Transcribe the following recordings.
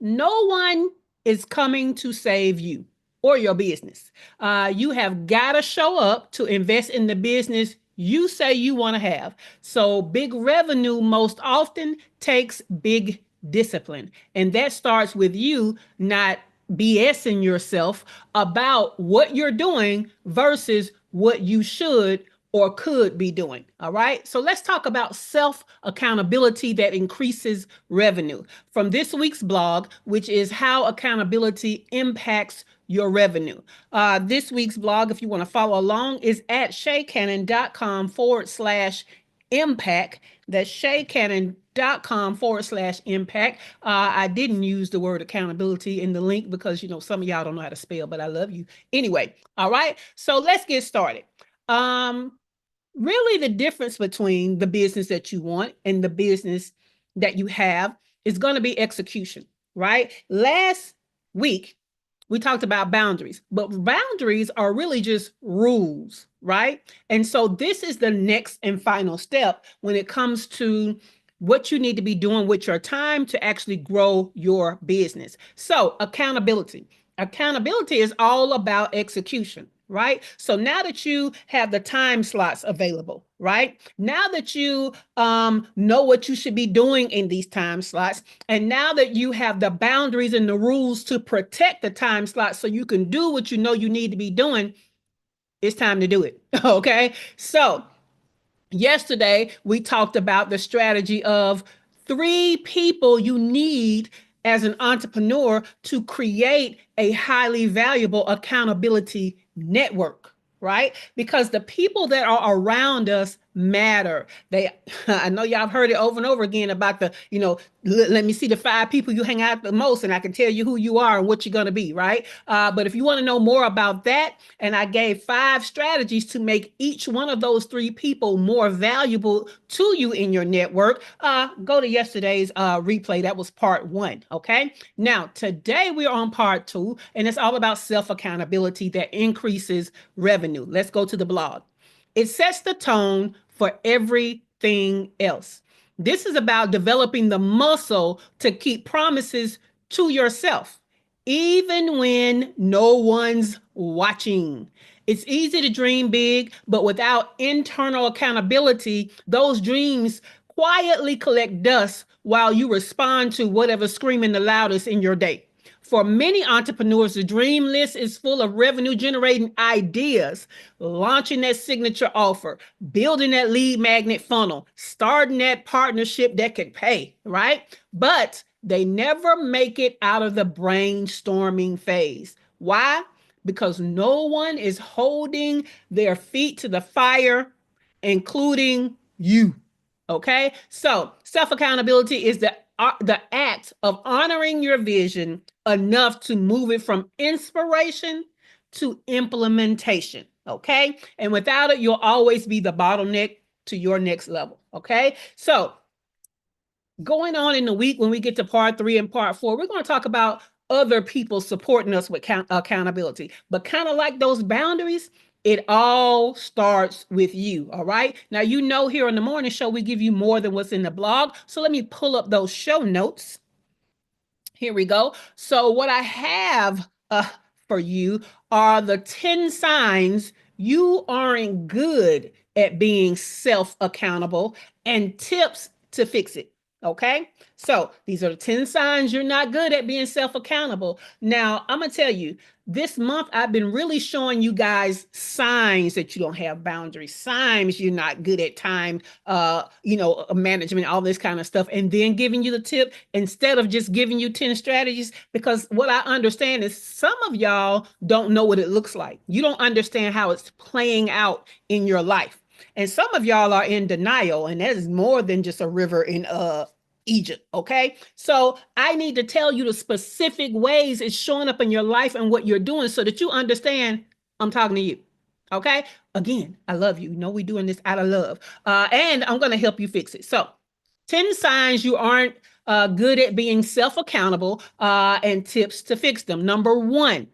No one is coming to save you or your business. You have got to show up to invest in the business you say you want to have. So, big revenue most often takes big discipline. And that starts with you not BSing yourself about what you're doing versus what you should or could be doing. All right. So let's talk about self accountability that increases revenue. From this week's blog, which is how accountability impacts your revenue. This week's blog, if you want to follow along, is at shaycannon.com/impact. That's shaycannon.com/impact. I didn't use the word accountability in the link because, some of y'all don't know how to spell, but I love you. Anyway, all right. So let's get started. Really, the difference between the business that you want and the business that you have is going to be execution, right? Last week, we talked about boundaries, but boundaries are really just rules, right? And so this is the next and final step when it comes to what you need to be doing with your time to actually grow your business. So, accountability. Accountability is all about execution, right? So now that you have the time slots available, right? Now that you know what you should be doing in these time slots, and now that you have the boundaries and the rules to protect the time slots so you can do what you know you need to be doing, it's time to do it. Okay. So yesterday we talked about the strategy of 3 people you need as an entrepreneur to create a highly valuable accountability network, right? Because the people that are around us matter. I know y'all have heard it over and over again about let me see the 5 people you hang out the most, and I can tell you who you are and what you're going to be, right? But if you want to know more about that, and I gave 5 strategies to make each one of those 3 people more valuable to you in your network, go to yesterday's replay. That was part 1. Okay. Now, today we're on part 2, and it's all about self accountability that increases revenue. Let's go to the blog. It sets the tone for everything else. This is about developing the muscle to keep promises to yourself, even when no one's watching. It's easy to dream big, but without internal accountability, those dreams quietly collect dust while you respond to whatever's screaming the loudest in your day. For many entrepreneurs, the dream list is full of revenue generating ideas, launching that signature offer, building that lead magnet funnel, starting that partnership that could pay, right? But they never make it out of the brainstorming phase. Why? Because no one is holding their feet to the fire, including you. Okay, so self accountability is the act of honoring your vision enough to move it from inspiration to implementation. Okay, and without it, you'll always be the bottleneck to your next level. Okay, so going on in the week, when we get to part 3 and part 4, we're going to talk about other people supporting us with accountability. But kind of like those boundaries, it all starts with you. All right. Now, here on the morning show, we give you more than what's in the blog. So let me pull up those show notes. Here we go. So what I have for you are the 10 signs you aren't good at being self accountable and tips to fix it. Okay. So these are the 10 signs you're not good at being self accountable. Now, I'm going to tell you, this month I've been really showing you guys signs that you don't have boundaries, signs you're not good at time, management, all this kind of stuff, and then giving you the tip instead of just giving you 10 strategies. Because what I understand is some of y'all don't know what it looks like. You don't understand how it's playing out in your life. And some of y'all are in denial, and that is more than just a river in Egypt. Okay. So I need to tell you the specific ways it's showing up in your life and what you're doing so that you understand I'm talking to you. Okay. Again, I love you. We're doing this out of love. And I'm going to help you fix it. So 10 signs you aren't good at being self-accountable and tips to fix them. Number 1,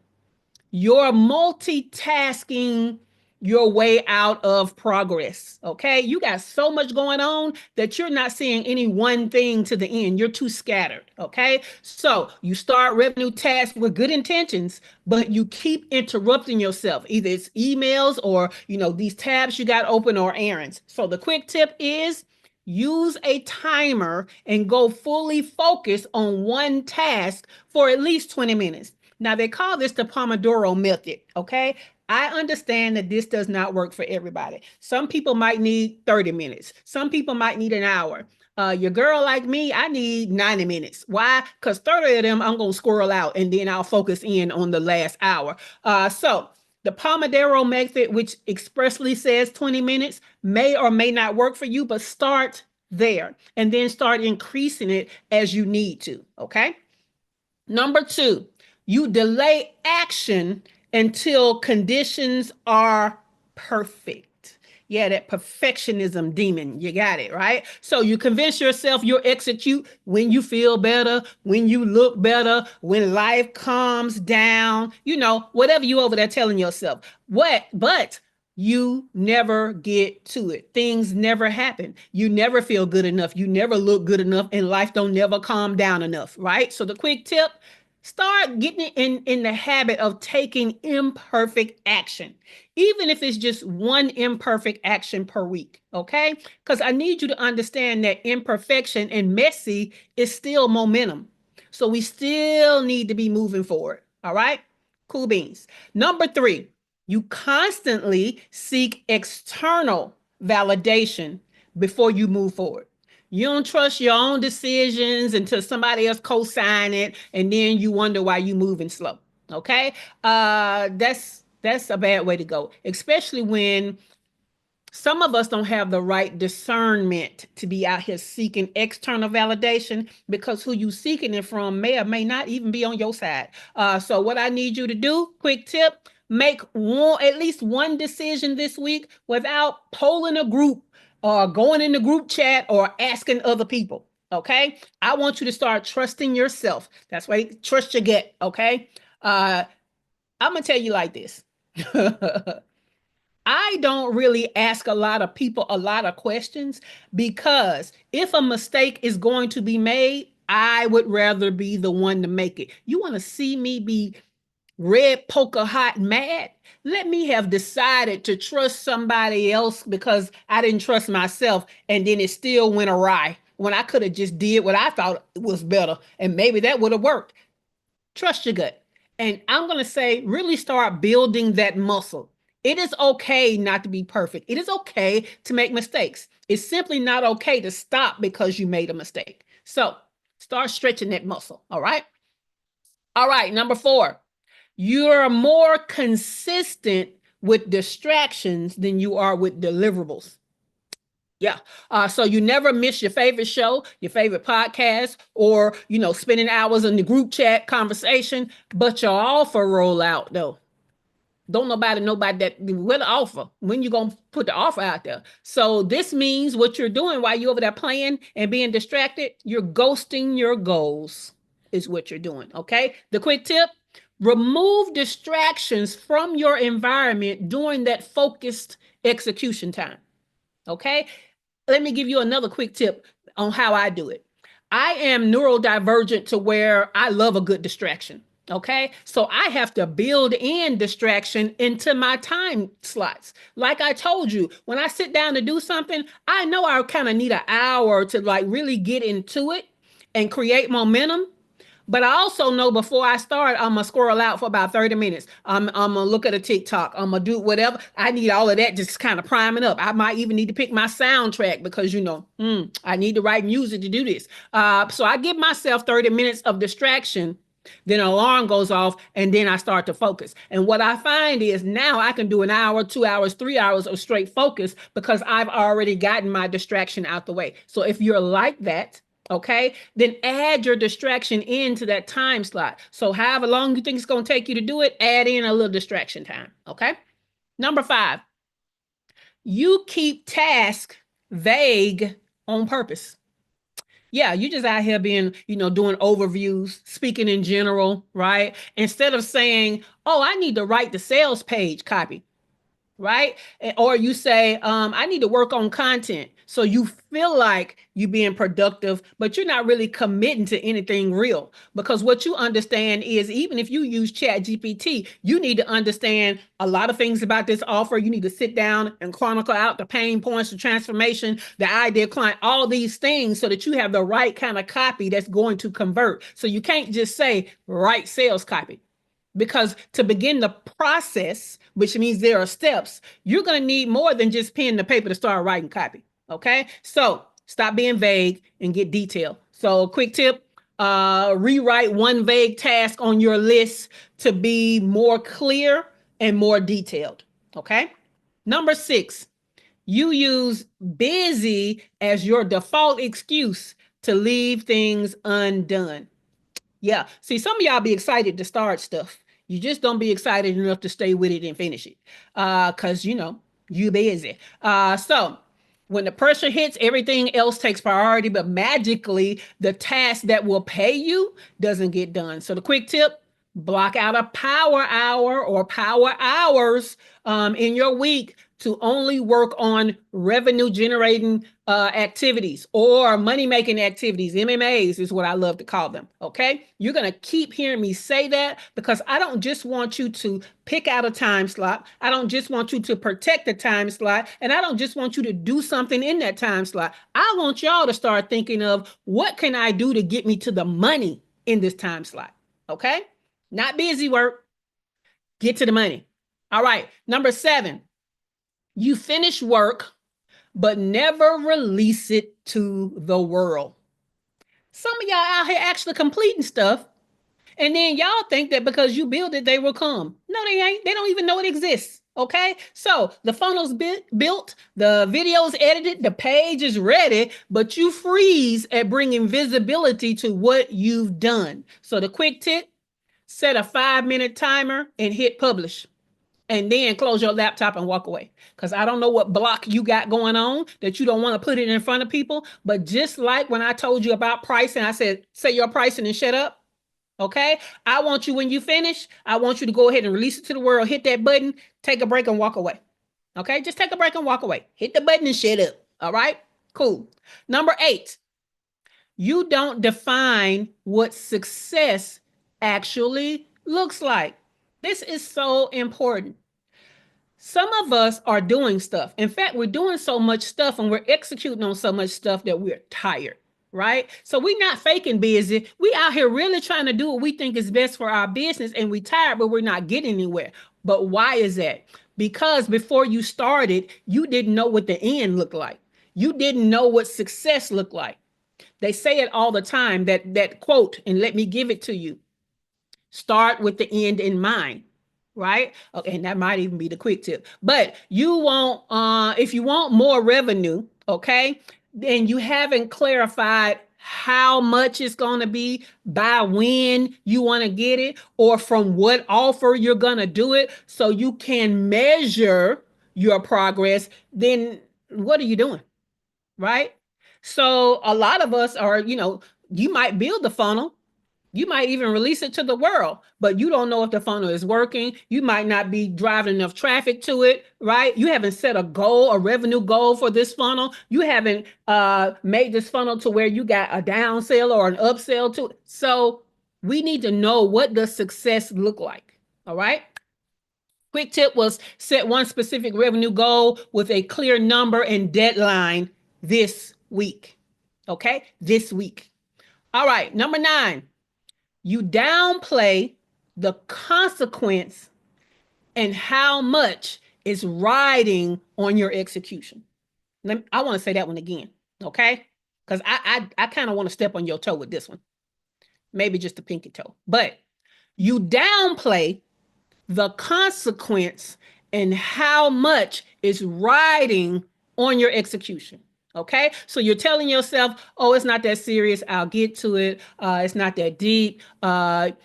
you're multitasking your way out of progress. Okay. You got so much going on that you're not seeing any one thing to the end. You're too scattered. Okay. So you start revenue tasks with good intentions, but you keep interrupting yourself. Either it's emails or, these tabs you got open or errands. So the quick tip is use a timer and go fully focused on one task for at least 20 minutes. Now, they call this the Pomodoro method, okay? I understand that this does not work for everybody. Some people might need 30 minutes. Some people might need an hour. Your girl like me, I need 90 minutes. Why? Because 30 of them I'm going to squirrel out and then I'll focus in on the last hour. So the Pomodoro method, which expressly says 20 minutes, may or may not work for you, but start there and then start increasing it as you need to, okay? Number two, you delay action until conditions are perfect. Yeah, that perfectionism demon. You got it, right? So you convince yourself you'll execute when you feel better, when you look better, when life calms down, whatever you over there telling yourself. But you never get to it. Things never happen. You never feel good enough. You never look good enough, and life don't never calm down enough, right? So the quick tip, start getting in the habit of taking imperfect action, even if it's just one imperfect action per week, okay? Because I need you to understand that imperfection and messy is still momentum. So we still need to be moving forward, all right? Cool beans. Number three, you constantly seek external validation before you move forward. You don't trust your own decisions until somebody else co-sign it, and then you wonder why you moving slow. Okay, that's a bad way to go, especially when some of us don't have the right discernment to be out here seeking external validation, because who you seeking it from may or may not even be on your side. So what I need you to do, quick tip, make at least one decision this week without polling a group or going in the group chat or asking other people. Okay. I want you to start trusting yourself. That's why trust your gut. Okay. I'm going to tell you like this. I don't really ask a lot of people a lot of questions, because if a mistake is going to be made, I would rather be the one to make it. You want to see me be red poker hot mad? Let me have decided to trust somebody else because I didn't trust myself, and then it still went awry when I could have just did what I thought was better, and maybe that would have worked. Trust your gut. And I'm going to say, really start building that muscle. It is okay not to be perfect. It is okay to make mistakes. It's simply not okay to stop because you made a mistake. So start stretching that muscle. All right. All right. Number four, you're more consistent with distractions than you are with deliverables. Yeah. So you never miss your favorite show, your favorite podcast, or, spending hours in the group chat conversation, but your offer roll out though. Don't nobody know about that. What offer? When you gonna put the offer out there? So this means what you're doing while you're over there playing and being distracted, you're ghosting your goals, is what you're doing. Okay. The quick tip, remove distractions from your environment during that focused execution time. Okay. Let me give you another quick tip on how I do it. I am neurodivergent to where I love a good distraction. Okay. So I have to build in distraction into my time slots. Like I told you, when I sit down to do something, I know I kind of need an hour to like really get into it and create momentum. But I also know before I start, I'm gonna squirrel out for about 30 minutes. I'm gonna look at a TikTok. I'm gonna do whatever. I need all of that just kind of priming up. I might even need to pick my soundtrack because I need the right music to do this. So I give myself 30 minutes of distraction. Then an alarm goes off, and then I start to focus. And what I find is now I can do an hour, 2 hours, 3 hours of straight focus because I've already gotten my distraction out the way. So if you're like that, okay, then add your distraction into that time slot. So however long you think it's going to take you to do it, add in a little distraction time. Okay. Number five, you keep tasks vague on purpose. Yeah, you just out here being, doing overviews, speaking in general, right? Instead of saying, oh, I need to write the sales page copy. right? Or you say, I need to work on content. So you feel like you being productive, but you're not really committing to anything real. Because what you understand is, even if you use Chat GPT, you need to understand a lot of things about this offer. You need to sit down and chronicle out the pain points, the transformation, the ideal client, all these things, so that you have the right kind of copy that's going to convert. So you can't just say write sales copy. Because to begin the process, which means there are steps, you're going to need more than just pen and paper to start writing copy. Okay. So stop being vague and get detailed. So, quick tip, rewrite one vague task on your list to be more clear and more detailed. Okay. Number 6, you use busy as your default excuse to leave things undone. Yeah. See, some of y'all be excited to start stuff. You just don't be excited enough to stay with it and finish it. Cause you busy. So when the pressure hits, everything else takes priority, but magically the task that will pay you doesn't get done. So the quick tip, block out a power hour or power hours in your week to only work on revenue generating activities or money making activities. MMAs is what I love to call them. Okay. You're going to keep hearing me say that, because I don't just want you to pick out a time slot. I don't just want you to protect the time slot. And I don't just want you to do something in that time slot. I want y'all to start thinking of, what can I do to get me to the money in this time slot? Okay. Not busy work. Get to the money. All right. Number 7, you finish work but never release it to the world. Some of y'all out here actually completing stuff, and then y'all think that because you build it, they will come. No, they ain't. They don't even know it exists. Okay. So the funnel's built, the video's edited, the page is ready, but you freeze at bringing visibility to what you've done. So the quick tip, set a 5-minute timer and hit publish, and then close your laptop and walk away. Because I don't know what block you got going on that you don't want to put it in front of people. But just like when I told you about pricing, I said, say your pricing and shut up. Okay. I want you, when you finish, I want you to go ahead and release it to the world. Hit that button, take a break and walk away. Okay. Just take a break and walk away. Hit the button and shut up. All right. Cool. Number 8, you don't define what success actually looks like. This is so important. Some of us are doing stuff. In fact, we're doing so much stuff and we're executing on so much stuff that we're tired, right? So we're not faking busy. We out here really trying to do what we think is best for our business, and we tired, but we're not getting anywhere. But why is that? Because before you started, you didn't know what the end looked like. You didn't know what success looked like. They say it all the time, that quote, and let me give it to you. Start with the end in mind, right? Okay, and that might even be the quick tip. But you want, if you want more revenue, okay, then you haven't clarified how much it's going to be, by when you want to get it, or from what offer you're going to do it, so you can measure your progress. Then what are you doing? Right? So a lot of us are, you might build the funnel, you might even release it to the world, but you don't know if the funnel is working. You might not be driving enough traffic to it, right? You haven't set a goal, a revenue goal for this funnel. You haven't made this funnel to where you got a down sale or an upsell to it. So we need to know, what does success look like? All right. Quick tip was, set one specific revenue goal with a clear number and deadline this week. Okay. This week. All right. Number 9. You downplay the consequence and how much is riding on your execution. I want to say that one again, okay? Because I kind of want to step on your toe with this one. Maybe just a pinky toe. But you downplay the consequence and how much is riding on your execution. Okay. So you're telling yourself, oh, it's not that serious, I'll get to it. It's not that deep. But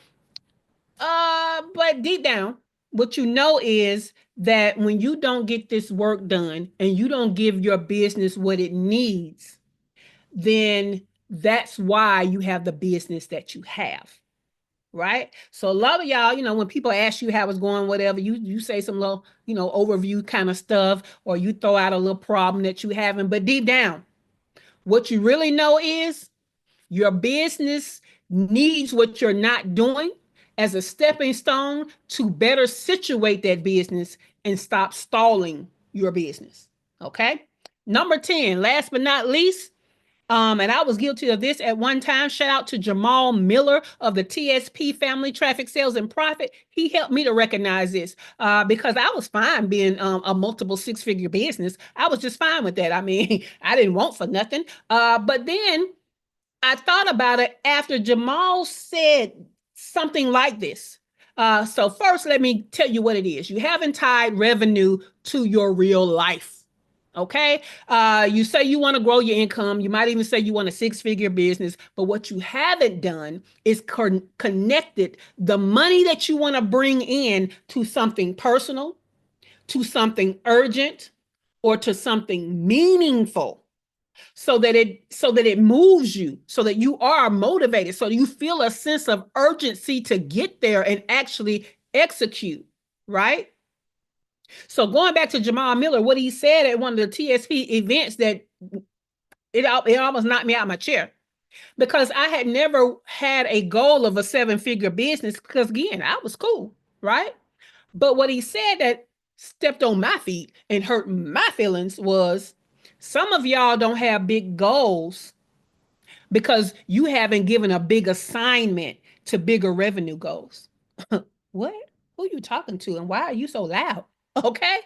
deep down, what you know is that when you don't get this work done and you don't give your business what it needs, then that's why you have the business that you have. right? So a lot of y'all, when people ask you how it's going, whatever, you say some little, overview kind of stuff, or you throw out a little problem that you having, but deep down, what you really know is your business needs what you're not doing as a stepping stone to better situate that business and stop stalling your business. Okay. Number 10, last but not least, and I was guilty of this at one time. Shout out to Jamal Miller of the TSP Family Traffic Sales and Profit. He helped me to recognize this because I was fine being a multiple six-figure business. I was just fine with that. I mean, I didn't want for nothing. But then I thought about it after Jamal said something like this. So first, let me tell you what it is. You haven't tied revenue to your real life. Okay. You say you want to grow your income. You might even say you want a six-figure business, but what you haven't done is connected the money that you want to bring in to something personal, to something urgent, or to something meaningful, so that it moves you, so that you are motivated, so you feel a sense of urgency to get there and actually execute, right? So going back to Jamal Miller, what he said at one of the TSP events, that it almost knocked me out of my chair, because I had never had a goal of a seven-figure business, because again, I was cool, right? But what he said that stepped on my feet and hurt my feelings was, some of y'all don't have big goals because you haven't given a big assignment to bigger revenue goals. What? Who are you talking to, and why are you so loud? Okay.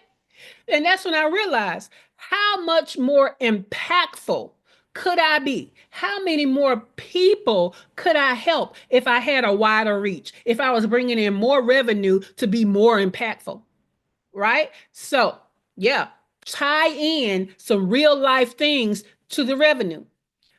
And that's when I realized, how much more impactful could I be? How many more people could I help if I had a wider reach, if I was bringing in more revenue to be more impactful? Right? So, yeah, tie in some real life things to the revenue.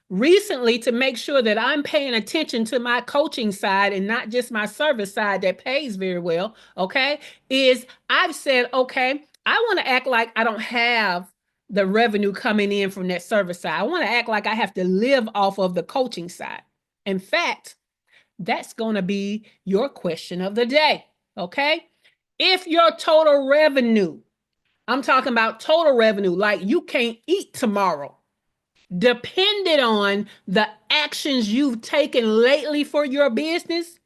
Recently, to make sure that I'm paying attention to my coaching side and not just my service side that pays very well, okay, is I've said, okay, I want to act like I don't have the revenue coming in from that service side. I want to act like I have to live off of the coaching side. In fact, that's going to be your question of the day, okay? If your total revenue, I'm talking about total revenue, like you can't eat tomorrow, depended on the actions you've taken lately for your business,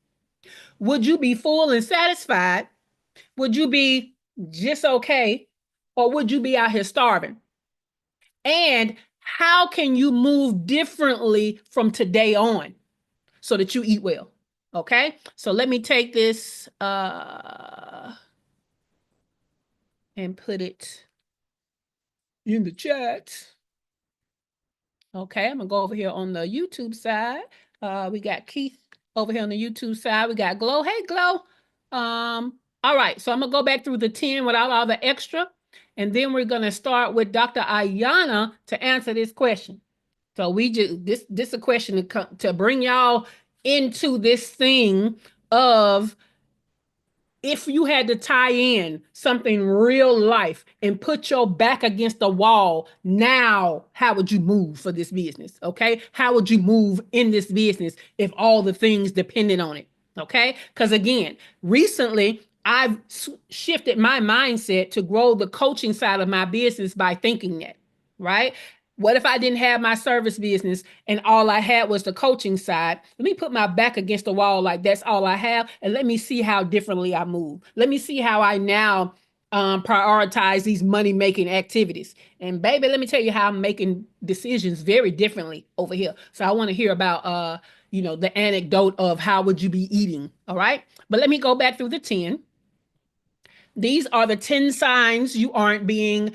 would you be full and satisfied? Would you be just okay? Or would you be out here starving? And how can you move differently from today on so that you eat well? Okay, so let me take this and put it in the chat. Okay, I'm gonna go over here on the YouTube side. We got Keith over here on the YouTube side. We got Glow. Hey, Glow. All right, so I'm gonna go back through the 10 without all the extra, and then we're gonna start with Dr. Ayana to answer this question. So we just this is a question to bring y'all into this thing of, if you had to tie in something real life and put your back against the wall, now how would you move for this business? Okay. How would you move in this business if all the things depended on it? Okay. Because again, recently I've shifted my mindset to grow the coaching side of my business by thinking that, right? What if I didn't have my service business and all I had was the coaching side? Let me put my back against the wall, like that's all I have, and let me see how differently I move. Let me see how I now prioritize these money-making activities. And baby, let me tell you how I'm making decisions very differently over here. So I want to hear about the anecdote of how would you be eating, all right? But let me go back through the 10. These are the 10 signs you aren't being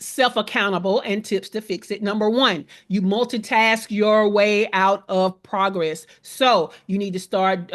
self-accountable and tips to fix it. Number 1, you multitask your way out of progress. So you need to start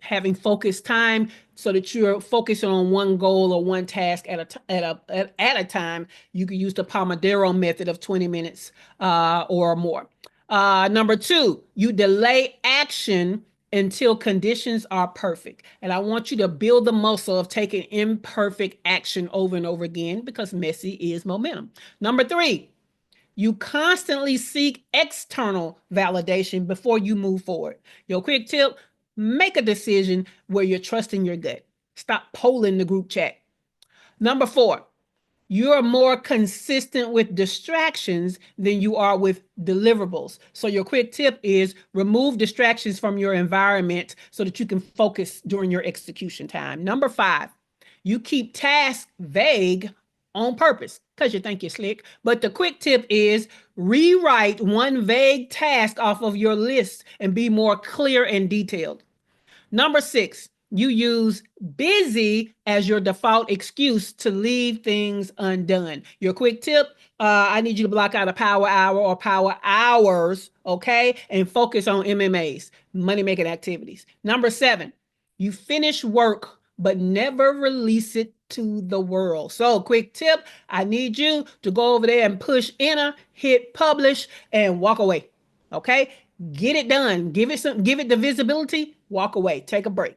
having focused time so that you're focusing on one goal or one task at a time. You can use the Pomodoro method of 20 minutes or more. Number 2, you delay action until conditions are perfect. And I want you to build the muscle of taking imperfect action over and over again, because messy is momentum. Number 3, you constantly seek external validation before you move forward. Your quick tip, Make a decision where you're trusting your gut. Stop polling the group chat. Number four, you're more consistent with distractions than you are with deliverables. So, your quick tip is remove distractions from your environment so that you can focus during your execution time. Number five, you keep tasks vague on purpose because you think you're slick. But the quick tip is rewrite one vague task off of your list and be more clear and detailed. Number six, you use busy as your default excuse to leave things undone. Your quick tip, I need you to block out a power hour or power hours, okay? And focus on MMAs, money making activities. Number seven, you finish work but never release it to the world. So, quick tip, I need you to go over there and push enter, hit publish, and walk away. Okay? Get it done. Give it the visibility, walk away, take a break.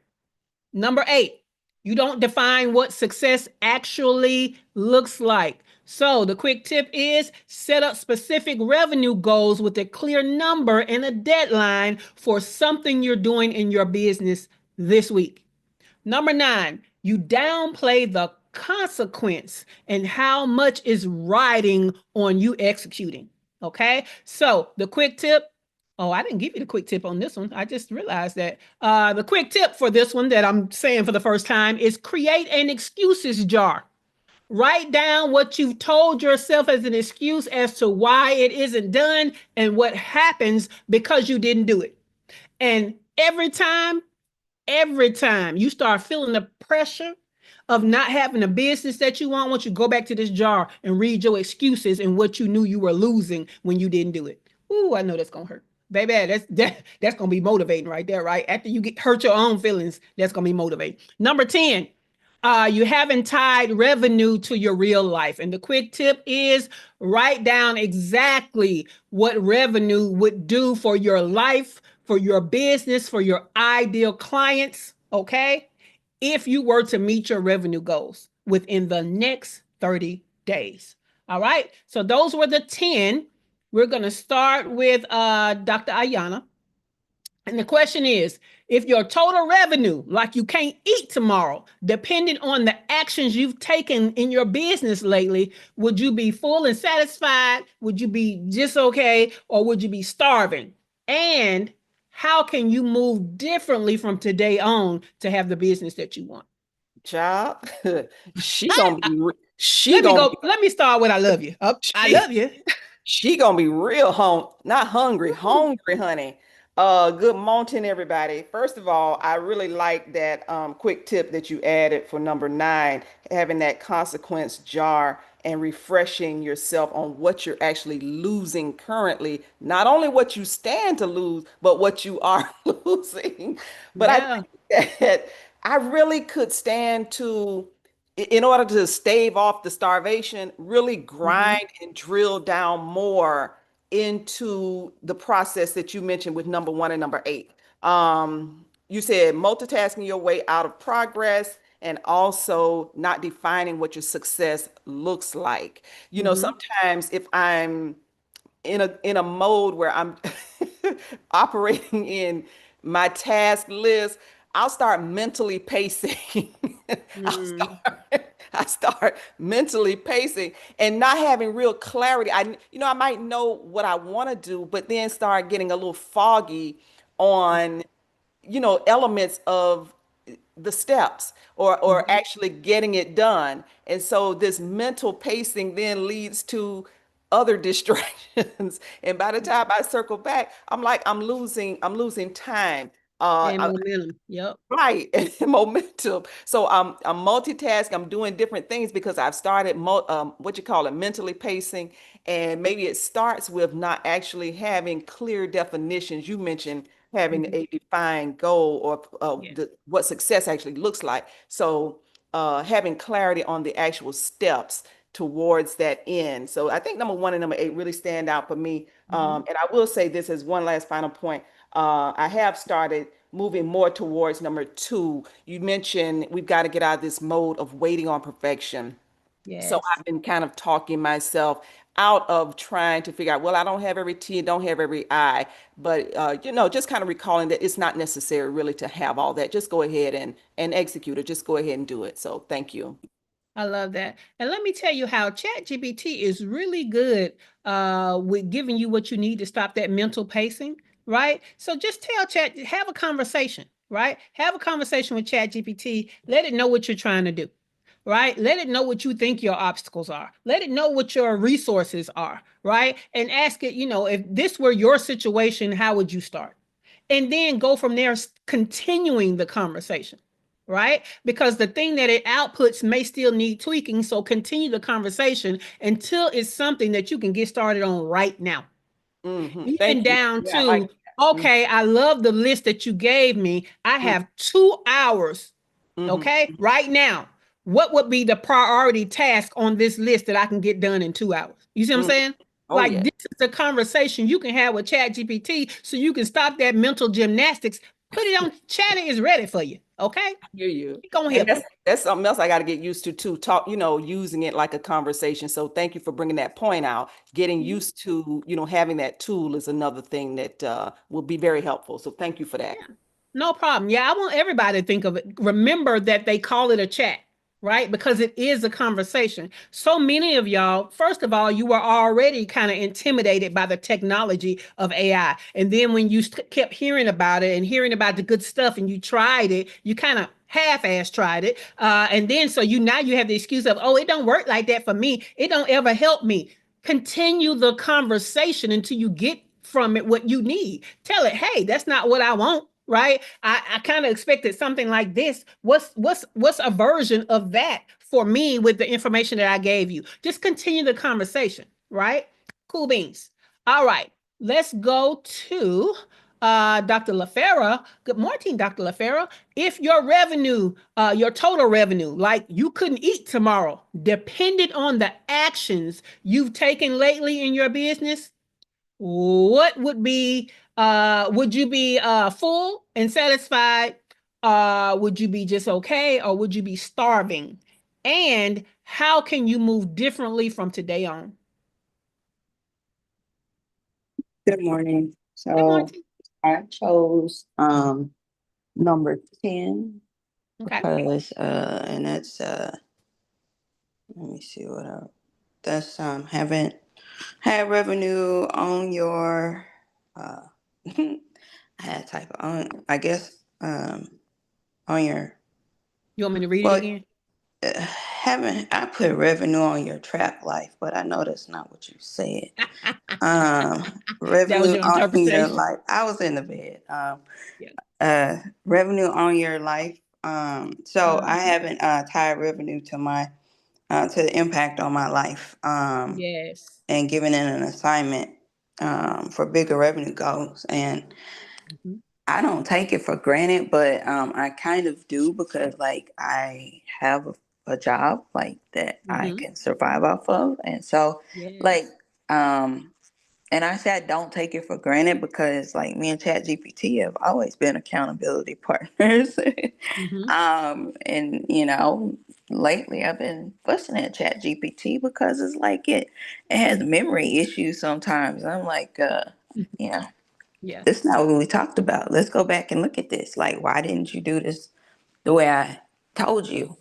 Number eight, you don't define what success actually looks like. So the quick tip is set up specific revenue goals with a clear number and a deadline for something you're doing in your business this week. Number nine, you downplay the consequence and how much is riding on you executing. Okay. So the quick tip. Oh, I didn't give you the quick tip on this one. I just realized that. The quick tip for this one that I'm saying for the first time is create an excuses jar. Write down what you've told yourself as an excuse as to why it isn't done and what happens because you didn't do it. And every time you start feeling the pressure of not having the business that you want you go back to this jar and read your excuses and what you knew you were losing when you didn't do it. Ooh, I know that's gonna hurt. Baby, that's gonna be motivating right there, right? After you get hurt your own feelings, that's gonna be motivating. Number 10, you haven't tied revenue to your real life. And the quick tip is write down exactly what revenue would do for your life, for your business, for your ideal clients, okay? If you were to meet your revenue goals within the next 30 days. All right. So those were the 10. We're going to start with Dr. Ayana. And the question is, if your total revenue, like you can't eat tomorrow, depending on the actions you've taken in your business lately, would you be full and satisfied? Would you be just okay? Or would you be starving? And how can you move differently from today on to have the business that you want? Child, she gonna be she Let me gonna go. be Let me start what I love you. Oh, I she love you. she gonna be real not hungry, hungry, honey. Good morning, everybody. First of all, I really like that quick tip that you added for number nine, having that consequence jar and refreshing yourself on what you're actually losing currently, not only what you stand to lose, but what you are losing. But I Yeah. think that I really could stand to in order to stave off the starvation, really Mhm. grind and drill down more into the process that you mentioned with number one and number eight. You said multitasking your way out of progress and also not defining what your success looks like. You know, Mhm. sometimes if I'm in a mode where I'm operating in my task list, I'll start mentally pacing. I'll Mm. start I start mentally pacing and not having real clarity. I might know what I want to do, but then start getting a little foggy on elements of the steps or Mhm. actually getting it done. And so this mental pacing then leads to other distractions. And by the time I circle back, I'm losing time. And momentum. Yep. Right, and momentum. So I'm multitasking. I'm doing different things because I've started what you call it, mentally pacing, and maybe it starts with not actually having clear definitions. You mentioned having Mhm. a defined goal or Yeah. what success actually looks like. So having clarity on the actual steps towards that end. So I think number one and number eight really stand out for me. Mhm. And I will say this as one last final point. I have started moving more towards number two. You mentioned we've got to get out of this mode of waiting on perfection. So Yes. I've been kind of talking myself out of trying to figure out, well, I don't have every T and don't have every I, but just kind of recalling that it's not necessary really to have all that. Just go ahead and execute it. Just go ahead and do it. So thank you. I love that. And let me tell you how ChatGPT is really good with giving you what you need to stop that mental pacing, right? So just tell Chat, have a conversation, right? Have a conversation with ChatGPT. Let it know what you're trying to do, right? Let it know what you think your obstacles are. Let it know what your resources are, right? And ask it, if this were your situation, how would you start? And then go from there, continuing the conversation, right? Because the thing that it outputs may still need tweaking. So continue the conversation until it's something that you can get started on right now. Even Thank you. down Yeah, I like to, that. okay, I love the list that you gave me. I have 2 hours, Mm-hmm. okay, right now. What would be the priority task on this list that I can get done in 2 hours? You see what I'm Mm. saying? Oh, Like yeah. this is a conversation you can have with Chat GPT so you can stop that mental gymnastics. Put it on, Chat is ready for you. Okay? Hear you. It's gonna And help you. that's something else I got to get used to too. Talk, using it like a conversation. So thank you for bringing that point out. Getting Mhm. used to, having that tool is another thing that will be very helpful. So thank you for that. Yeah. No problem. Yeah, I want everybody to think of it. Remember that they call it a chat, right? Because it is a conversation. So many of y'all, first of all, you were already kind of intimidated by the technology of AI. And then when you kept hearing about it and hearing about the good stuff and you tried it, you kind of half-ass tried it. And then so now you have the excuse of, oh, it don't work like that for me. It don't ever help me. Continue the conversation until you get from it what you need. Tell it, hey, that's not what I want. Right. I kind of expected something like this. What's a version of that for me with the information that I gave you? Just continue the conversation, right? Cool beans. All right. Let's go to Dr. LaFera. Good morning, Dr. LaFera. If your revenue, your total revenue, like you couldn't eat tomorrow, depended on the actions you've taken lately in your business, what would you be full and satisfied? Would you be just okay or would you be starving? And how can you move differently from today on? Good morning. Good So morning. I chose number 10 Okay. because and that's let me see what that's having had revenue on your uh I had type on I guess on your You want me to read it well again? having I put revenue on your trap life, but I know that's not what you said. That was Revenue your on your interpretation. life. I was in the bed. Yeah. Revenue on your life. So I Mhm. haven't tied revenue to my to the impact on my life, Yes. and given it an assignment for bigger revenue goals. And Mhm. I don't take it for granted, but I kind of do because like I have a job like that I Mhm. can survive off of, and so like Yes. um and I say I don't take it for granted because like me and Chat GPT have always been accountability partners. Mhm. And lately I've been fussing at Chat GPT because it's like it has memory issues sometimes. I'm like, yeah, Yeah. this is not what we talked about. Let's go back and look at this. Like, why didn't you do this the way I told you?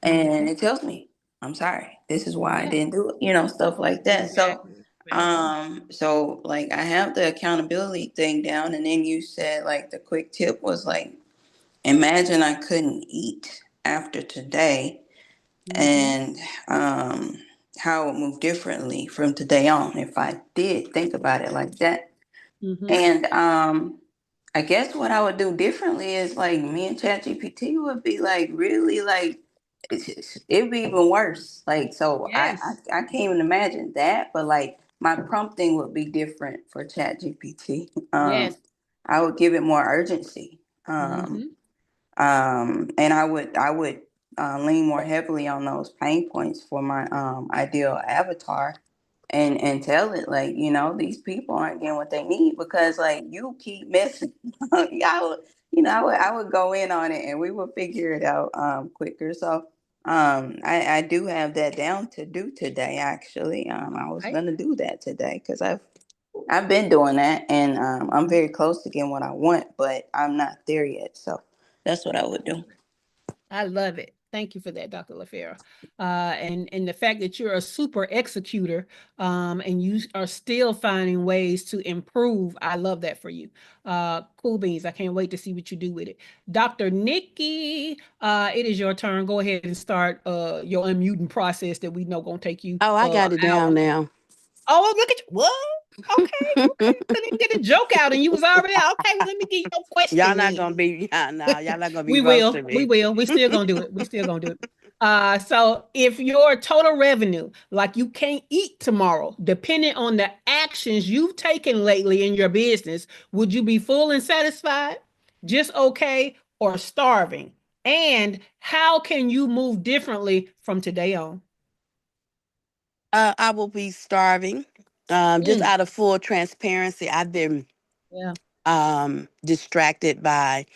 And Mhm. it tells me, I'm sorry, this is why I Yeah. didn't do it, stuff like that. So Exactly. Exactly. like I have the accountability thing down, and then you said like the quick tip was like, imagine I couldn't eat after today, Mhm. and how it would move differently from today on if I did think about it like that. Mhm. And I guess what I would do differently is like me and ChatGPT would be like really like it'd be even worse. Like so Yes. I can't even imagine that, but like my prompting would be different for ChatGPT. Yes. I would give it more urgency. Mhm. And I would lean more heavily on those pain points for my ideal avatar, and tell it like these people aren't getting what they need because like you keep messing. I would I would go in on it and we would figure it out quicker. So I do have that down to do today. Actually, I was Right? gonna do that today because I've been doing that, and I'm very close to getting what I want, but I'm not there yet. So that's what I would do. I love it. Thank you for that, Dr. LaFera. And the fact that you're a super executor, and you are still finding ways to improve. I love that for you. Cool beans. I can't wait to see what you do with it. Dr. Nikki, it is your turn. Go ahead and start your unmuting process that we know gonna take you Oh, I got it an hour. down now. Oh, look at you. What? Okay, okay. Couldn't even get a joke out and you was already out. Okay, well, let me get your Y'all question not then. gonna be, yeah, no, y'all not gonna be We will. roasting We me. will. We still gonna do it. We still gonna do it. So if your total revenue, like you can't eat tomorrow, depending on the actions you've taken lately in your business, would you be full and satisfied, just okay, or starving? And how can you move differently from today on? I will be starving. Just Mm, out of full transparency, I've been yeah. distracted by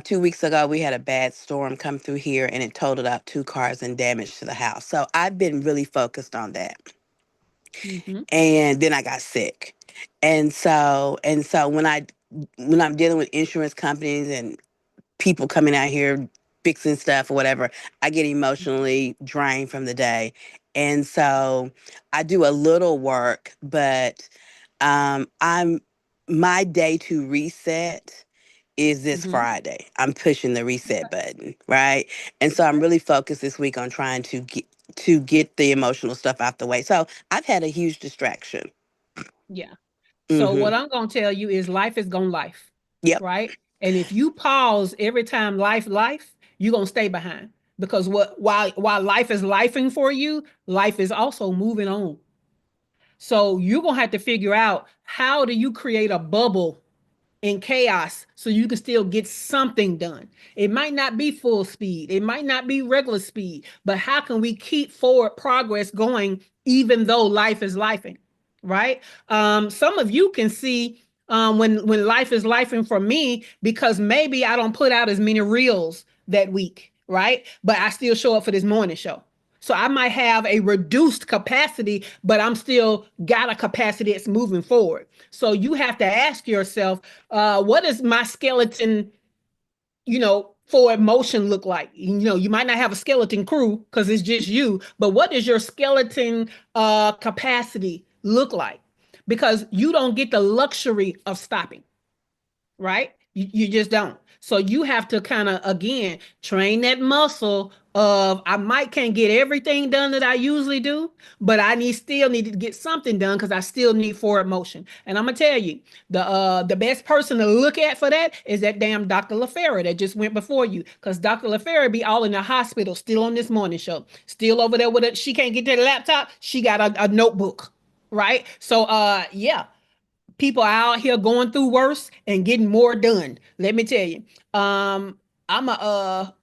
2 weeks ago we had a bad storm come through here and it totaled out 2 cars and damage to the house. So I've been really focused on that. Mm-hmm. And then I got sick. And so when I'm dealing with insurance companies and people coming out here fixing stuff or whatever, I get emotionally drained from the day. And so I do a little work, but I'm my day to reset is this Mm-hmm. Friday. I'm pushing the reset button, right? And so I'm really focused this week on trying to get the emotional stuff out the way. So I've had a huge distraction. Yeah. So Hmm. what I'm gonna tell you is life is gonna life, Yep. right? And if you pause every time life, you're gonna stay behind. Because what while life is lifing for you, life is also moving on. So you're gonna have to figure out how do you create a bubble in chaos so you can still get something done. It might not be full speed, it might not be regular speed, but how can we keep forward progress going even though life is lifing, right? Some of you can see when life is lifing for me because maybe I don't put out as many reels that week, right? But I still show up for this morning show. So I might have a reduced capacity, but I'm still got a capacity that's moving forward. So you have to ask yourself, what is my skeleton, for emotion look like? You might not have a skeleton crew because it's just you, but what does your skeleton capacity look like? Because you don't get the luxury of stopping, right? You just don't. So you have to kind of again train that muscle of I might can't get everything done that I usually do, but I still need to get something done because I still need forward motion. And I'm gonna tell you, the best person to look at for that is that damn Dr. LaFera that just went before you. Because Dr. LaFera be all in the hospital, still on this morning show, still over there with it. She can't get to the laptop, she got a notebook, right? So yeah, people are out here going through worse and getting more done. Let me tell you. I'm a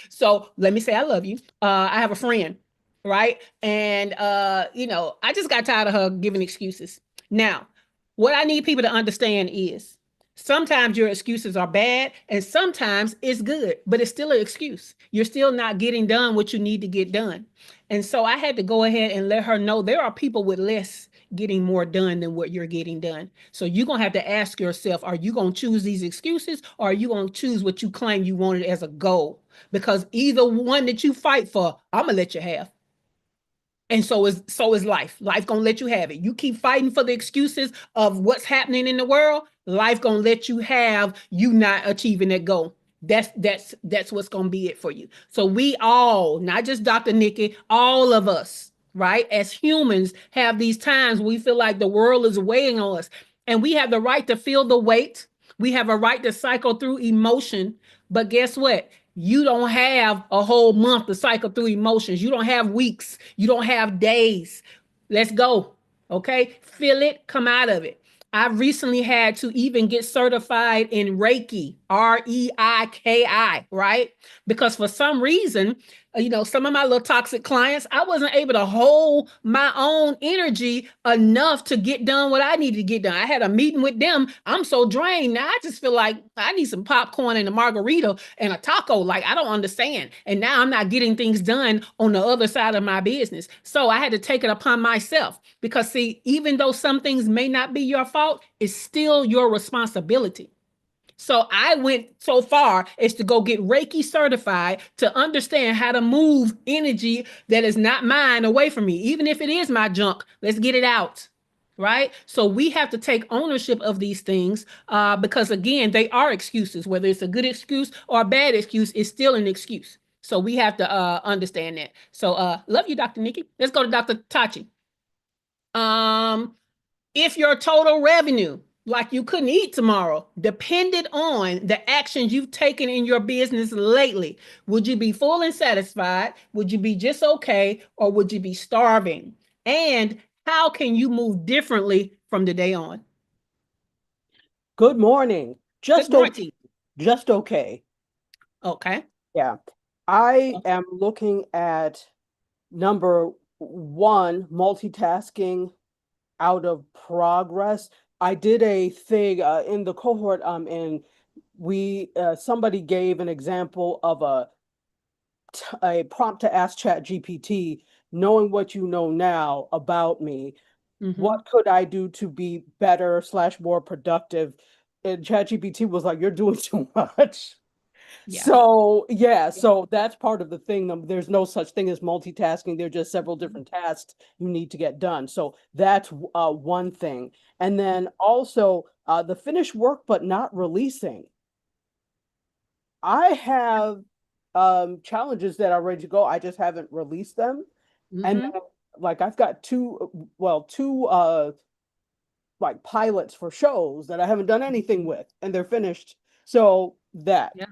so let me say I love you. I have a friend, right? And I just got tired of her giving excuses. Now, what I need people to understand is sometimes your excuses are bad and sometimes it's good, but it's still an excuse. You're still not getting done what you need to get done. And so I had to go ahead and let her know there are people with less getting more done than what you're getting done. So you're going to have to ask yourself, are you going to choose these excuses or are you going to choose what you claim you wanted as a goal? Because either one that you fight for, I'm going to let you have. And so is life. Life gonna let you have it. You keep fighting for the excuses of what's happening in the world. Life gonna let you have you not achieving that goal. That's what's gonna be it for you. So we all, not just Dr. Nikki, all of us, right, as humans, have these times we feel like the world is weighing on us, and we have the right to feel the weight. We have a right to cycle through emotion. But guess what? You don't have a whole month to cycle through emotions. You don't have weeks. You don't have days. Let's go. Okay. Feel it, come out of it. I recently had to even get certified in Reiki REIKI, right? Because for some reason, some of my little toxic clients, I wasn't able to hold my own energy enough to get done what I needed to get done. I had a meeting with them. I'm so drained now. I just feel like I need some popcorn and a margarita and a taco. Like, I don't understand. And now I'm not getting things done on the other side of my business. So I had to take it upon myself because, see, even though some things may not be your fault, it's still your responsibility. So I went so far as to go get Reiki certified to understand how to move energy that is not mine away from me. Even if it is my junk, let's get it out. Right. So we have to take ownership of these things because, again, they are excuses. Whether it's a good excuse or a bad excuse, it's still an excuse. So we have to understand that. So love you, Dr. Nikki. Let's go to Dr. Tachi. Um, if your total revenue, like you couldn't eat tomorrow, depended on the actions you've taken in your business lately, would you be full and satisfied? Would you be just okay? Or would you be starving? And how can you move differently from the day on? Good morning. Good Just okay. morning. Just okay. Okay. Yeah. I am looking at number one, multitasking out of progress. I did a thing in the cohort and we somebody gave an example of a prompt to ask Chat GPT, knowing what you know now about me, what could I do to be better slash more productive? And ChatGPT was like, "You're doing too much." Yeah. So yeah, so that's part of the thing. There's no such thing as multitasking. There are just several different tasks you need to get done. So that's one thing. And then also the finished work but not releasing. I have challenges that are ready to go. I just haven't released them. And then, like I've got two like pilots for shows that I haven't done anything with and they're finished. So that. Yeah.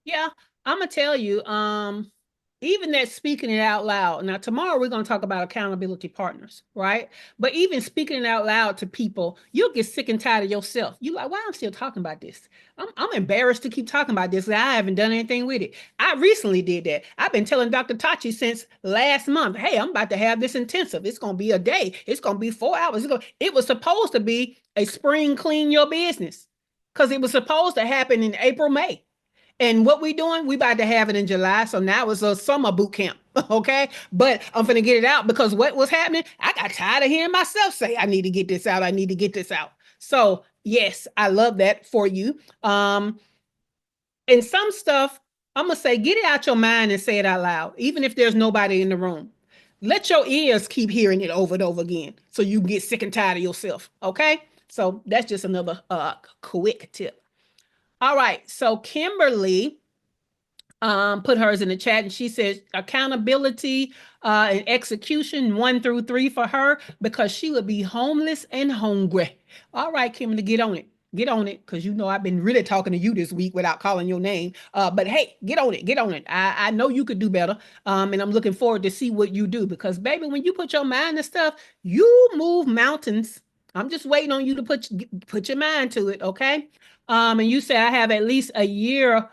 Yeah, I'm gonna tell you, even that speaking it out loud. Now, tomorrow we're gonna talk about accountability partners, right? But even speaking it out loud to people, you'll get sick and tired of yourself. You like, why I'm still talking about this? I'm embarrassed to keep talking about this. I haven't done anything with it. I recently did that. I've been telling Dr. Tachi since last month, hey, I'm about to have this intensive. It's gonna be a day. It's gonna be 4 hours. It was supposed to be a spring clean your business because it was supposed to happen in April, May. And what we doing? We about to have it in July. So now it's a summer boot camp. Okay. But I'm gonna get it out because what was happening? I got tired of hearing myself say, I need to get this out. I need to get this out. So yes, I love that for you. And some stuff, I'm gonna say, get it out your mind and say it out loud, even if there's nobody in the room. Let your ears keep hearing it over and over again so you can get sick and tired of yourself. Okay. So that's just another quick tip. All right. So Kimberly put hers in the chat and she says accountability and execution 1 through 3 for her because she would be homeless and hungry. All right, Kimberly, get on it. Get on it because I've been really talking to you this week without calling your name. But hey, get on it. Get on it. I know you could do better. And I'm looking forward to see what you do because, baby, when you put your mind to stuff, you move mountains. I'm just waiting on you to put your mind to it. Okay. And you say I have at least a year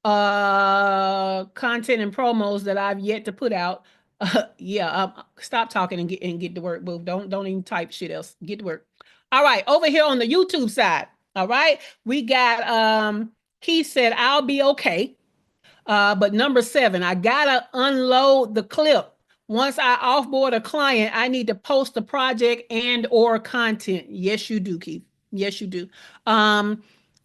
content and promos that I've yet to put out. Stop talking and get to work, boo. Don't even type shit else. Get to work. All right, over here on the YouTube side. All right, we got Keith said I'll be okay. But number 7, I gotta unload the clip. Once I offboard a client, I need to post the project and or content. Yes, you do, Keith. Yes, you do.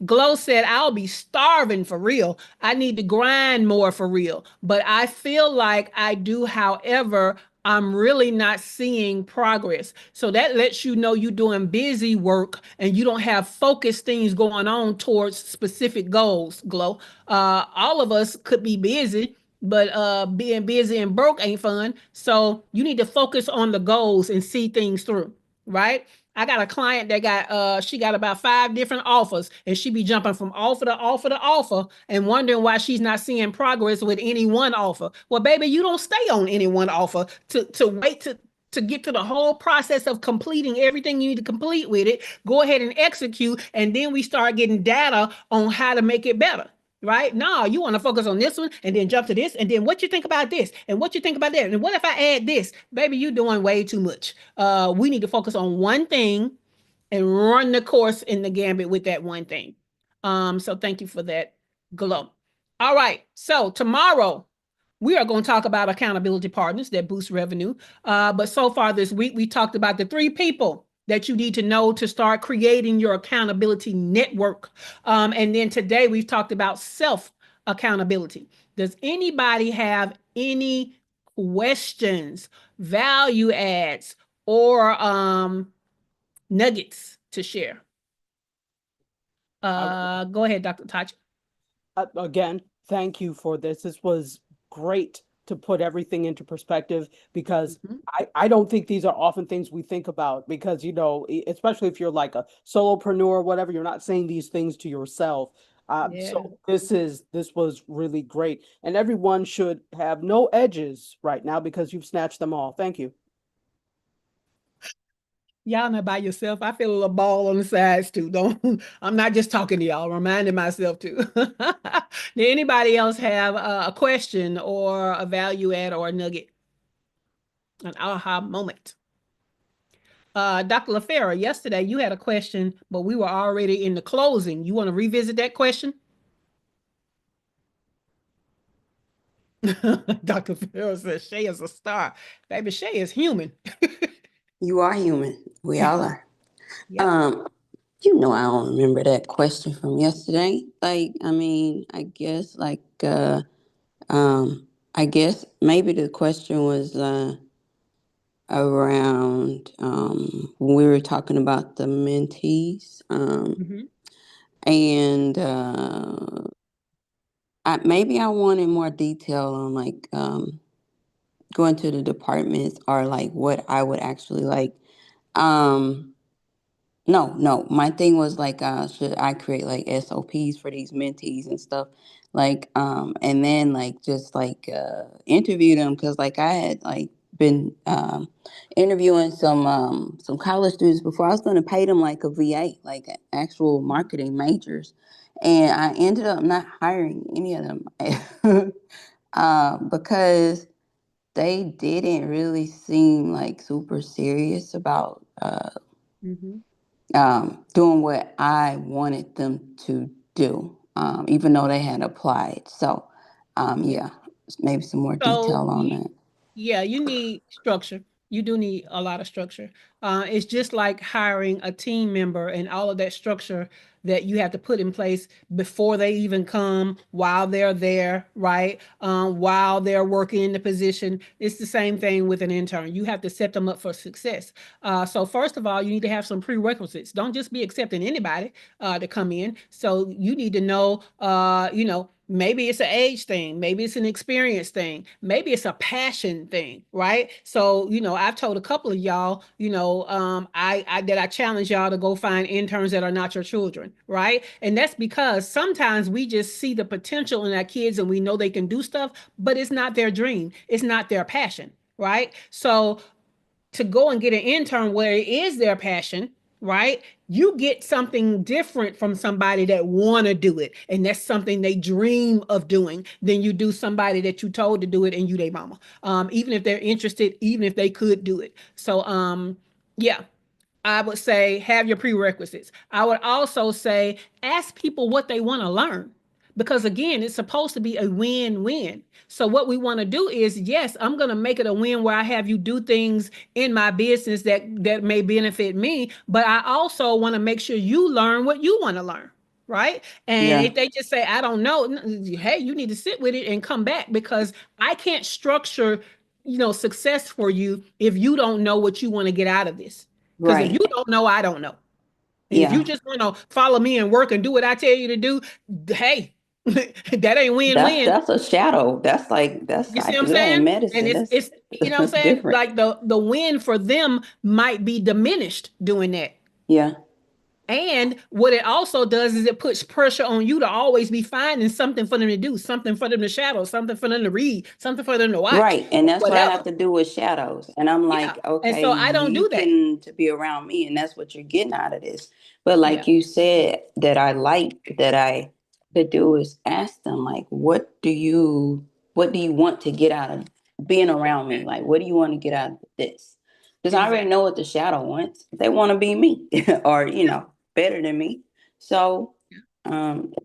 Glow said, I'll be starving for real. I need to grind more for real. But I feel like I do. However, I'm really not seeing progress. So that lets you know you're doing busy work and you don't have focused things going on towards specific goals, Glow. All of us could be busy, but being busy and broke ain't fun. So you need to focus on the goals and see things through, right? I got a client that she got about 5 different offers and she be jumping from offer to offer to offer and wondering why she's not seeing progress with any one offer. Well, baby, you don't stay on any one offer to wait to get to the whole process of completing everything you need to complete with it. Go ahead and execute, and then we start getting data on how to make it better. Right? No, you want to focus on this one and then jump to this, and then what you think about this, and what you think about that, and what if I add this? Baby, you doing way too much. We need to focus on one thing and run the course in the gambit with that one thing. So thank you for that, Glow. All right. So tomorrow we are going to talk about accountability partners that boost revenue. But so far this week, we talked about the 3 people that you need to know to start creating your accountability network. And then today we've talked about self accountability. Does anybody have any questions, value adds, or nuggets to share? Go ahead, Dr. Tachi. Again, thank you for this. This was great to put everything into perspective, because I don't think these are often things we think about, because, you know, especially if you're like a solopreneur or whatever, you're not saying these things to yourself. Yeah. So this was really great, and everyone should have no edges right now because you've snatched them all. Thank you. Y'all not by yourself. I feel a little ball on the sides too. Don't. I'm not just talking to y'all. I'm reminding myself too. Did anybody else have a question or a value add or a nugget, an aha moment? Dr. LaFera, yesterday you had a question, but we were already in the closing. You want to revisit that question? Dr. LaFera says Shay is a star. Baby, Shay is human. You are human. We all are. Yep. You know, I don't remember that question from yesterday. Like, I mean, I guess I guess maybe the question was around when we were talking about the mentees. Mhm. And maybe I wanted more detail on like going to the departments, or like what I would actually like. Um, no. My thing was like, should I create like SOPs for these mentees and stuff, like, and then like just like interview them, because like I had like been interviewing some college students before. I was going to pay them like a VA, like actual marketing majors, and I ended up not hiring any of them because they didn't really seem like super serious about Mhm. doing what I wanted them to do, even though they had applied. So, Yeah. yeah, maybe some more So detail on that. yeah, you need structure. You do need a lot of structure. It's just like hiring a team member and all of that structure that you have to put in place before they even come, while they're there, right? While they're working in the position. It's the same thing with an intern. You have to set them up for success. So first of all, you need to have some prerequisites. Don't just be accepting anybody to come in. So you need to know, maybe it's an age thing, maybe it's an experience thing, maybe it's a passion thing, right? So, I've told a couple of y'all, I challenge y'all to go find interns that are not your children, right? And that's because sometimes we just see the potential in our kids and we know they can do stuff, but it's not their dream, it's not their passion, right? So to go and get an intern where it is their passion, right? You get something different from somebody that want to do it, and that's something they dream of doing, than you do somebody that you told to do it and you they mama. Even if they're interested, even if they could do it. So yeah, I would say have your prerequisites. I would also say ask people what they want to learn, because again, it's supposed to be a win-win. So what we want to do is, yes, I'm going to make it a win where I have you do things in my business that may benefit me, but I also want to make sure you learn what you want to learn, right? And Yeah, if they just say I don't know, hey, you need to sit with it and come back, because I can't structure success for you if you don't know what you want to get out of this. Because if you right. don't know, I don't know. And if you Yeah, just want to follow me and work and do what I tell you to do, hey, that ain't win-win. that's a shadow. That's You see I what I'm do that in saying? And medicine. it's That's you know what I'm saying? different. Like the win for them might be diminished doing that. Yeah, And what it also does is it puts pressure on you to always be finding something for them to do, something for them to shadow, something for them to read, something for them to watch, Right. And that's what I have whatever. to do with shadows. And I'm Yeah. like, And okay, so I don't you do that. can to be around me, and that's what you're getting out of this. But Yeah. like you said, that I like that I could do is ask them, like, what do you want to get out of being around me? Like, what do you want to get out of this? Because I already Exactly. know what the shadow wants. They want to be me or, Yeah. better than me. So,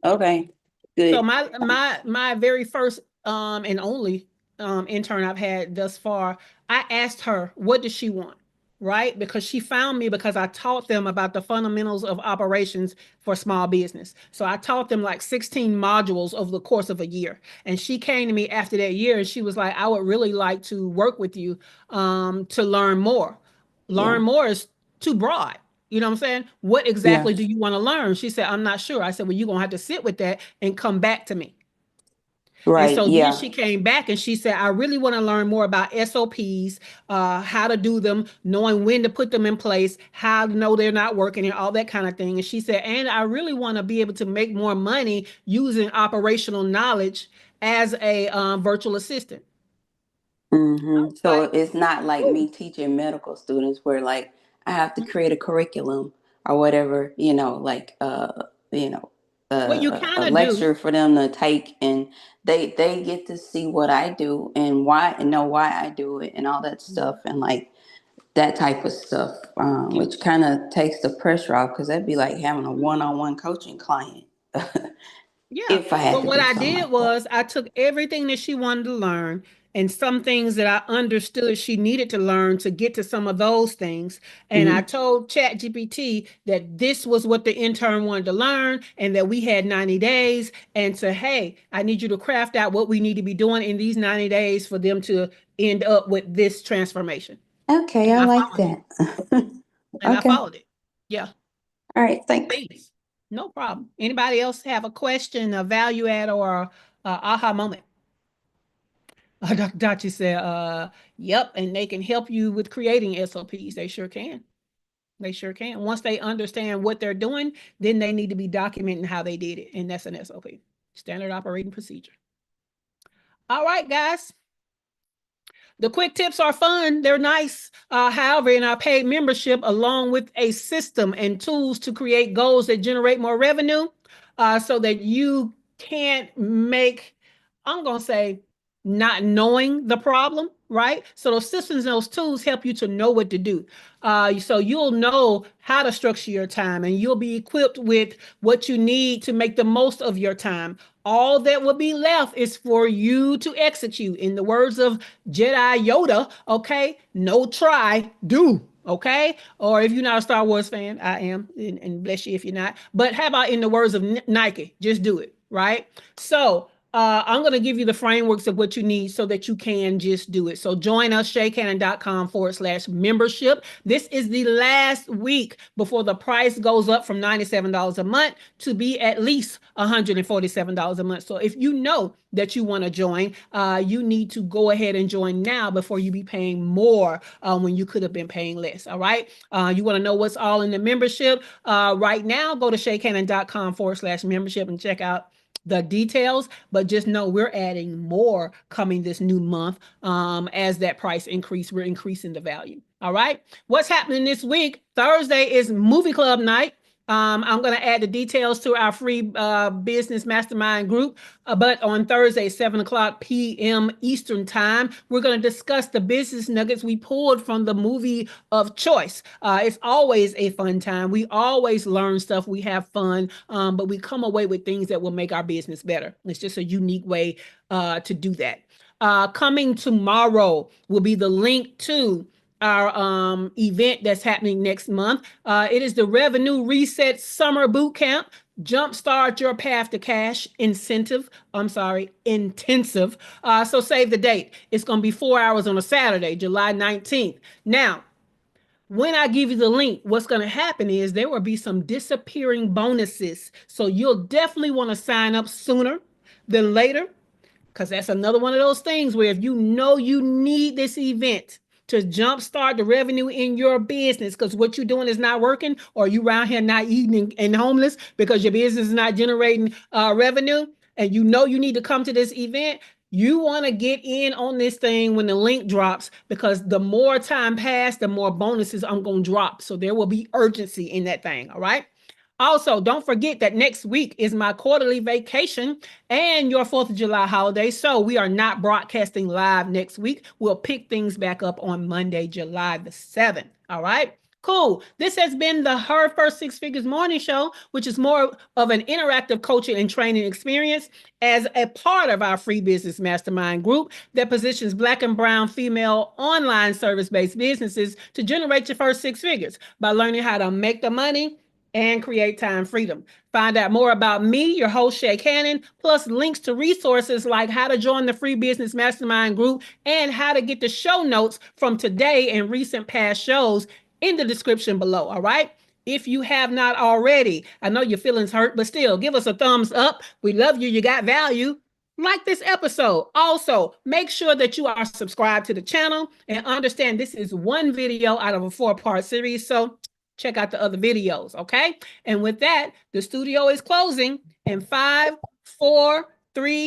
okay, So good. my very first and only intern I've had thus far, I asked her what does she want, right? Because she found me because I taught them about the fundamentals of operations for small business. So I taught them like 16 modules over the course of a year. And she came to me after that year and she was like, I would really like to work with you to learn more. Yeah. Learn more is too broad. You know what I'm saying? What Yeah. exactly do you want to learn? She said, I'm not sure. I said, well, you're going to have to sit with that and come back to me. And Right. so then Yeah. she came back and she said, I really want to learn more about SOPs, how to do them, knowing when to put them in place, how to know they're not working, and all that kind of thing. And she said, and I really want to be able to make more money using operational knowledge as a virtual assistant. I was So like, it's not like ooh, me teaching medical students where like I have to create a curriculum or whatever, you know, what you a kind of do. lecture for them to take, and they get to see what I do and why and know why I do it and all that stuff and like that type of stuff, Yeah. which kind of takes the pressure off because that'd be like having a one-on-one coaching client Yeah. if I had But to what do I something did like that. was I took everything that she wanted to learn and some things that I understood she needed to learn to get to some of those things. And I Hmm. told ChatGPT that this was what the intern wanted to learn and that we had 90 days. And to, hey, I need you to craft out what we need to be doing in these 90 days for them to end up with this transformation. Okay, And I I like followed it. that. And I Okay. followed it. Yeah. All right. Thanks. Thanks. No problem. Anybody else have a question, a value add, or aha moment? Dr. Dachi said, yep, and they can help you with creating SOPs. They sure can. They sure can. Once they understand what they're doing, then they need to be documenting how they did it. And that's an SOP, standard operating procedure. All right, guys. The quick tips are fun. They're nice. However, in our paid membership, along with a system and tools to create goals that generate more revenue, so that you can't make, I'm going to say, not knowing the problem, right? So those systems and those tools help you to know what to do. So you'll know how to structure your time and you'll be equipped with what you need to make the most of your time. All that will be left is for you to execute. In the words of Jedi Yoda, okay? No try, do. Okay. Or if you're not a Star Wars fan, I am, and bless you if you're not. But how about in the words of Nike? Just do it. Right. So I'm going to give you the frameworks of what you need so that you can just do it. So join us, shaycannon.com/membership. This is the last week before the price goes up from $97 a month to be at least $147 a month. So if you know that you want to join, you need to go ahead and join now before you be paying more when you could have been paying less. All right. You want to know what's all in the membership right now? Go to shaycannon.com/membership and check out the details, but just know we're adding more coming this new month. As that price increase, we're increasing the value. All right. What's happening this week? Thursday is movie club night. I'm going to add the details to our free business mastermind group. But on Thursday, 7 o'clock p.m. Eastern time, we're going to discuss the business nuggets we pulled from the movie of choice. It's always a fun time. We always learn stuff. We have fun, but we come away with things that will make our business better. It's just a unique way to do that. Coming tomorrow will be the link to our event that's happening next month. It is the Revenue Reset Summer Boot Camp. Jumpstart your path to cash incentive. I'm sorry, intensive. So save the date. It's going to be 4 hours on a Saturday, July 19th. Now, when I give you the link, what's going to happen is there will be some disappearing bonuses. So you'll definitely want to sign up sooner than later, because that's another one of those things where if you know you need this event to jumpstart the revenue in your business, because what you're doing is not working, or you around here not eating and homeless because your business is not generating revenue, and you know you need to come to this event. You want to get in on this thing when the link drops, because the more time passed, the more bonuses I'm going to drop. So there will be urgency in that thing. All right. Also, don't forget that next week is my quarterly vacation and your 4th of July holiday. So we are not broadcasting live next week. We'll pick things back up on Monday, July the 7th. All right. Cool. This has been the Her First Six Figures Morning Show, which is more of an interactive coaching and training experience as a part of our free business mastermind group that positions Black and brown female online service-based businesses to generate your first six figures by learning how to make the money and create time freedom. Find out more about me, your host, Shay Cannon, plus links to resources like how to join the free business mastermind group and how to get the show notes from today and recent past shows in the description below. All right. If you have not already, I know your feelings hurt, but still give us a thumbs up. We love you. You got value. Like this episode. Also, make sure that you are subscribed to the channel and understand this is one video out of a 4-part series. So check out the other videos, okay? And with that, the studio is closing in 5, 4, 3,